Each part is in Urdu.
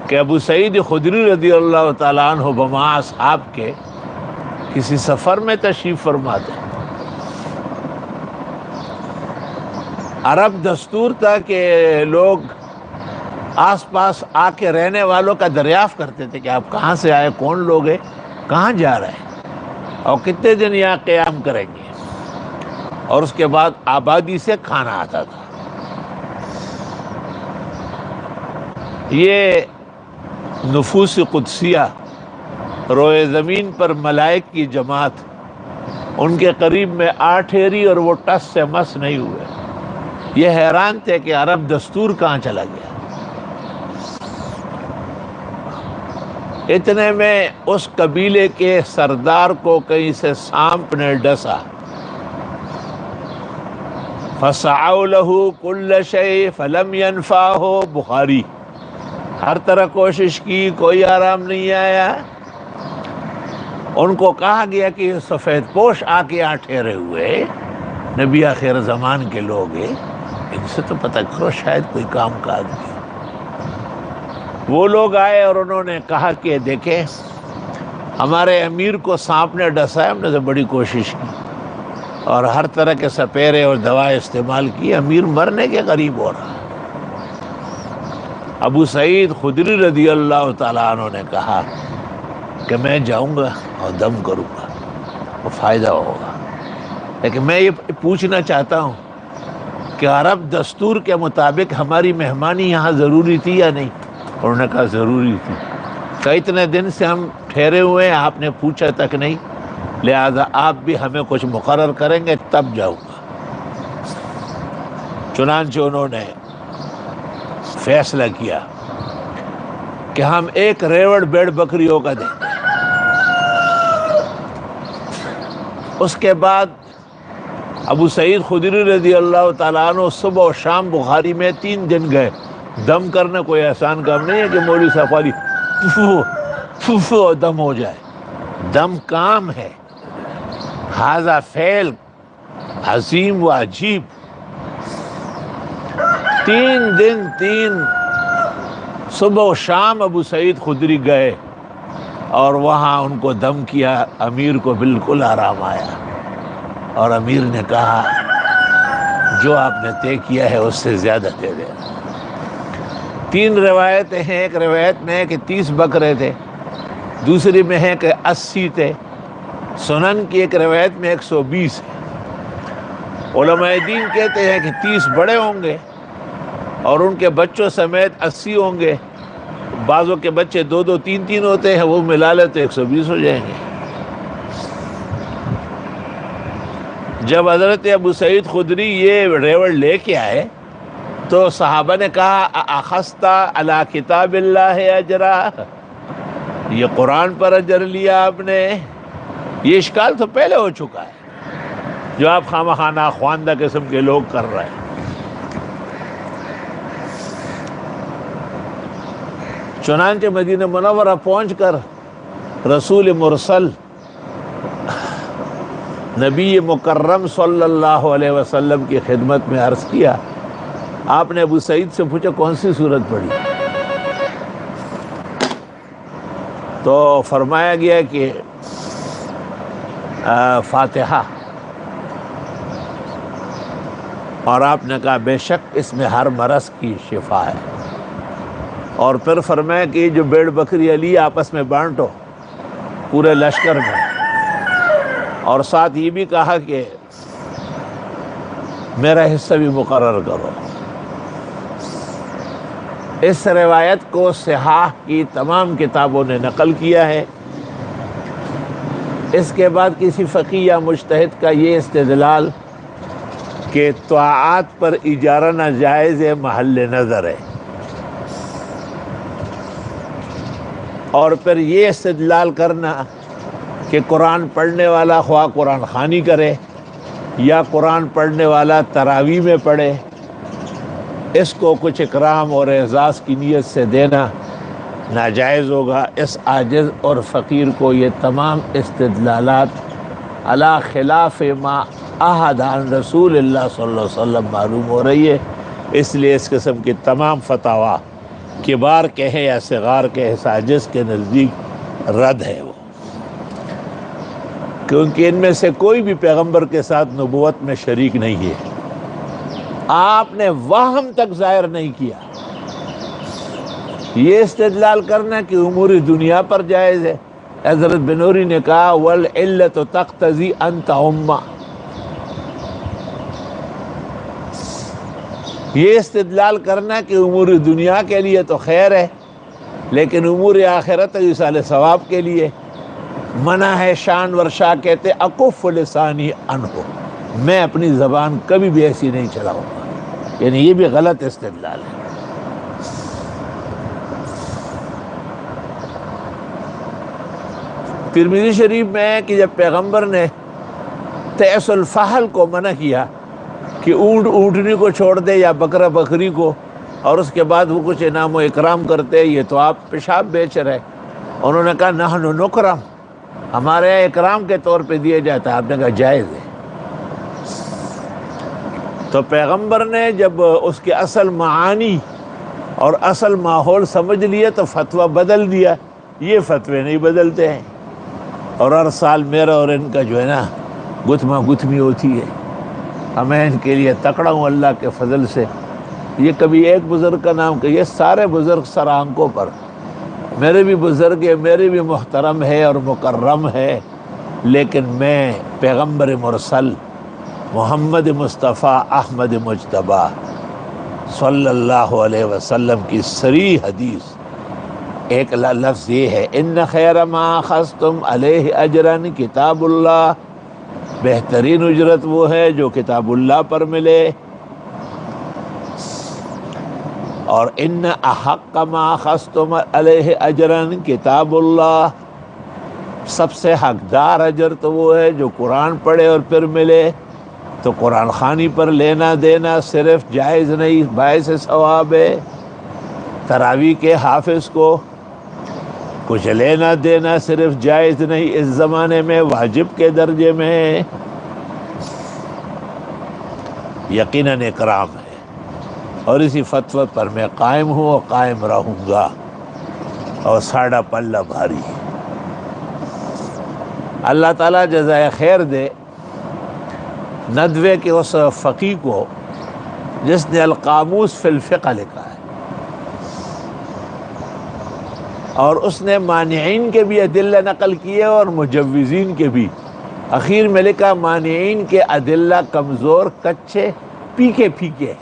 کہ ابو سعید خدری رضی اللہ تعالیٰ عنہ بما اصحاب کے کسی سفر میں تشریف فرما تھے۔ عرب دستور تھا کہ لوگ آس پاس آ کے رہنے والوں کا دریافت کرتے تھے کہ آپ کہاں سے آئے، کون لوگ ہیں، کہاں جا رہے ہیں اور کتنے دن یہاں قیام کریں گے، اور اس کے بعد آبادی سے کھانا آتا تھا۔ یہ نفوس قدسیہ، روئے زمین پر ملائک کی جماعت، ان کے قریب میں آٹھیری اور وہ ٹس سے مس نہیں ہوئے۔ یہ حیران تھے کہ عرب دستور کہاں چلا گیا۔ اتنے میں اس قبیلے کے سردار کو کہیں سے سانپ نے ڈسا۔ فَسَعَوْا لَهُ كُلَّ شَيْءٍ فَلَمْ يَنْفَعْهُ، بخاری۔ ہر طرح کوشش کی، کوئی آرام نہیں آیا۔ ان کو کہا گیا کہ یہ سفید پوش آ کے یہاں ٹھہرے ہوئے نبی آخر زمان کے لوگ ہیں، ان سے تو پتہ کرو، شاید کوئی کام کا آدمی۔ وہ لوگ آئے اور انہوں نے کہا کہ دیکھیں ہمارے امیر کو سانپ نے ڈسا ہے، ہم نے تو بڑی کوشش کی اور ہر طرح کے سپیرے اور دوائیں استعمال کی، امیر مرنے کے قریب ہو رہا۔ ابو سعید خدری رضی اللہ تعالیٰ عنہ نے کہا کہ میں جاؤں گا اور دم کروں گا، وہ فائدہ ہوگا، لیکن میں یہ پوچھنا چاہتا ہوں کہ عرب دستور کے مطابق ہماری مہمانی یہاں ضروری تھی یا نہیں؟ انہوں نے کہا ضروری تھی۔ کہ اتنے دن سے ہم ٹھہرے ہوئے ہیں، آپ نے پوچھا تک نہیں، لہذا آپ بھی ہمیں کچھ مقرر کریں گے تب جاؤں گا۔ چنانچہ انہوں نے فیصلہ کیا کہ ہم ایک ریوڑ بیڑ بکریوں کا دیں گے۔ اس کے بعد ابو سعید خدری رضی اللہ تعالیٰ عنہ صبح و شام بخاری میں 3 دن گئے۔ دم کرنا کوئی آسان کام نہیں ہے کہ مولوی صاحب والی پھو اور دم ہو جائے۔ دم کام ہے، ھذا فعل عظیم و عجیب۔ 3 دن 3 صبح و شام ابو سعید خدری گئے اور وہاں ان کو دم کیا۔ امیر کو بالکل آرام آیا اور امیر نے کہا جو آپ نے طے کیا ہے اس سے زیادہ دے دیں۔ 3 روایتیں ہیں، ایک روایت میں ہے کہ 30 بکرے تھے، دوسری میں ہے کہ 80 تھے، سنن کی ایک روایت میں 120 ہے۔ علماء دین کہتے ہیں کہ 30 بڑے ہوں گے اور ان کے بچوں سمیت 80 ہوں گے، بعضوں کے بچے 2 3 ہوتے ہیں، وہ ملا لے تو 120 ہو جائیں گے۔ جب حضرت ابو سعید خدری یہ ریوڑ لے کے آئے تو صحابہ نے کہا اخذت علی کتاب اللہ اجرا، یہ قرآن پر اجر لیا آپ نے؟ یہ اشکال تو پہلے ہو چکا ہے جو آپ خواہ ناخواندہ قسم کے لوگ کر رہے ہیں۔ چنانچہ مدینہ منورہ پہنچ کر رسول مرسل نبی مکرم صلی اللہ علیہ وسلم کی خدمت میں عرض کیا۔ آپ نے ابو سعید سے پوچھا کون سی سورت پڑھی؟ تو فرمایا گیا کہ فاتحہ، اور آپ نے کہا بے شک اس میں ہر مرض کی شفا ہے، اور پھر فرمایا کہ جو بیڑ بکری علی آپس میں بانٹو پورے لشکر میں، اور ساتھ یہ بھی کہا کہ میرا حصہ بھی مقرر کرو۔ اس روایت کو صحاح کی تمام کتابوں نے نقل کیا ہے۔ اس کے بعد کسی فقیہ یا مجتہد کا یہ استدلال کہ طاعات پر اجارہ ناجائز ہے محل نظر ہے، اور پھر یہ استدلال کرنا کہ قرآن پڑھنے والا خواہ قرآن خوانی کرے یا قرآن پڑھنے والا تراویح میں پڑھے، اس کو کچھ اکرام اور اعزاز کی نیت سے دینا ناجائز ہوگا۔ اس عاجز اور فقیر کو یہ تمام استدلالات علی خلاف ما عہد عن رسول اللہ صلی اللہ علیہ وسلم معلوم ہو رہی ہے، اس لیے اس قسم کی تمام فتاویٰ کبار کے ہے یا صغار کے ہے، ساجس کے نزدیک رد ہے وہ، کیونکہ ان میں سے کوئی بھی پیغمبر کے ساتھ نبوت میں شریک نہیں ہے، آپ نے وہم تک ظاہر نہیں کیا۔ یہ استدلال کرنا کہ امور دنیا پر جائز ہے، حضرت بنوری نے کہا والعلت تقتضی ان تعم، یہ استدلال کرنا کہ امور دنیا کے لیے تو خیر ہے لیکن امور آخرت ایصال ثواب کے لیے منع ہے۔ شان ورشا کہتے اکف لسانی عنہ، میں اپنی زبان کبھی بھی ایسی نہیں چلاؤں گا، یعنی یہ بھی غلط استدلال ہے۔ ترمذی شریف میں ہے کہ جب پیغمبر نے تیس الفحل کو منع کیا کہ اونٹ اونٹنی کو چھوڑ دے یا بکرا بکری کو، اور اس کے بعد وہ کچھ انعام و اکرام کرتے، یہ تو آپ پیشاب بیچ رہے، انہوں نے کہا نحن نکرم، ہمارے یہاں اکرام کے طور پہ دیا جاتا ہے، آپ نے کہا جائز ہے۔ تو پیغمبر نے جب اس کے اصل معانی اور اصل ماحول سمجھ لیا تو فتویٰ بدل دیا، یہ فتوے نہیں بدلتے ہیں، اور ہر سال میرا اور ان کا جو ہے نا گتما گتمی ہوتی ہے، میں ان کے لیے تکڑا ہوں اللہ کے فضل سے۔ یہ کبھی ایک بزرگ کا نام کہ یہ سارے بزرگ سر آنکھوں پر، میرے بھی بزرگ ہے، میرے بھی محترم ہے اور مکرم ہے، لیکن میں پیغمبر مرسل محمد مصطفیٰ احمد مجتبیٰ صلی اللہ علیہ وسلم کی صریح حدیث ایک لفظ یہ ہے ان خیر ما اخذتم علیہ اجرا کتاب اللہ، بہترین اجرت وہ ہے جو کتاب اللہ پر ملے، اور ان احق ما اخذتم علیہ اجرا کتاب اللہ، سب سے حقدار اجر تو وہ ہے جو قرآن پڑھے اور پھر ملے، تو قرآن خوانی پر لینا دینا صرف جائز نہیں باعث ثواب ہے، تراویح کے حافظ کو کچھ لینا دینا صرف جائز نہیں، اس زمانے میں واجب کے درجے میں ہے، یقیناً اکرام ہے، اور اسی فتوی پر میں قائم ہوں اور قائم رہوں گا، اور ساڑھا پلہ بھاری۔ اللہ تعالیٰ جزائے خیر دے ندوے کے اس فقیہ کو جس نے القاموس فی الفقہ لکھا ہے، اور اس نے مانعین کے بھی ادلہ نقل کیے اور مجوزین کے بھی، اخیر میں لکھا مانعین کے ادلہ کمزور کچے پھیکے پھیکے،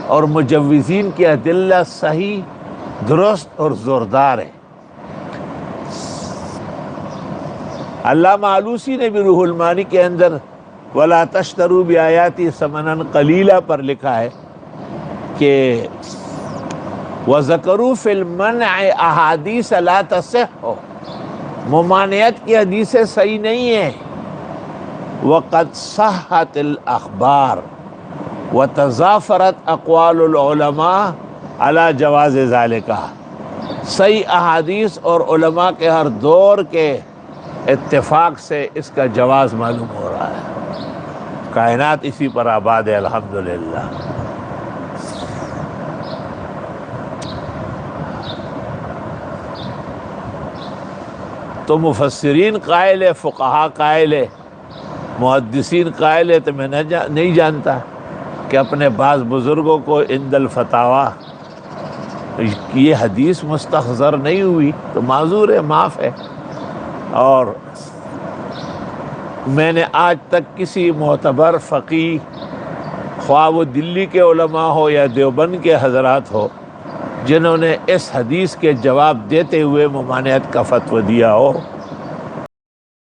اور مجوزین کے ادلہ صحیح درست اور زوردار ہیں۔ علامہ آلوسی نے بھی روح المعانی کے اندر وَلَا تَشْتَرُوا بِآيَاتِي ثَمَنًا قَلِيلًا پر لکھا ہے کہ وَذَكَرُوا فِي الْمَنْعِ أَحَادِيثَ لَا تَصِحُّ، ممانعت کی حدیثیں صحیح نہیں ہیں، وَقَدْ صَحَّتِ الْأَخْبَارِ وَتَضَافَرَتْ أَقْوَالُ الْعُلَمَاءِ عَلَى جَوَازِ ذَلِكَ، صحیح احادیث اور علماء کے ہر دور کے اتفاق سے اس کا جواز معلوم ہو رہا ہے۔ کائنات اسی پر آباد ہے الحمدللہ۔ تو مفسرین قائل ہے، فقہا قائل ہے، محدثین قائل ہے، تو میں نہیں جانتا کہ اپنے بعض بزرگوں کو عند الفتاویٰ یہ حدیث مستحضر نہیں ہوئی تو معذور ہے، معاف ہے، اور میں نے آج تک کسی معتبر فقیہ، خواہ وہ دلی کے علماء ہو یا دیوبند کے حضرات ہو، جنہوں نے اس حدیث کے جواب دیتے ہوئے ممانعت کا فتویٰ دیا ہو،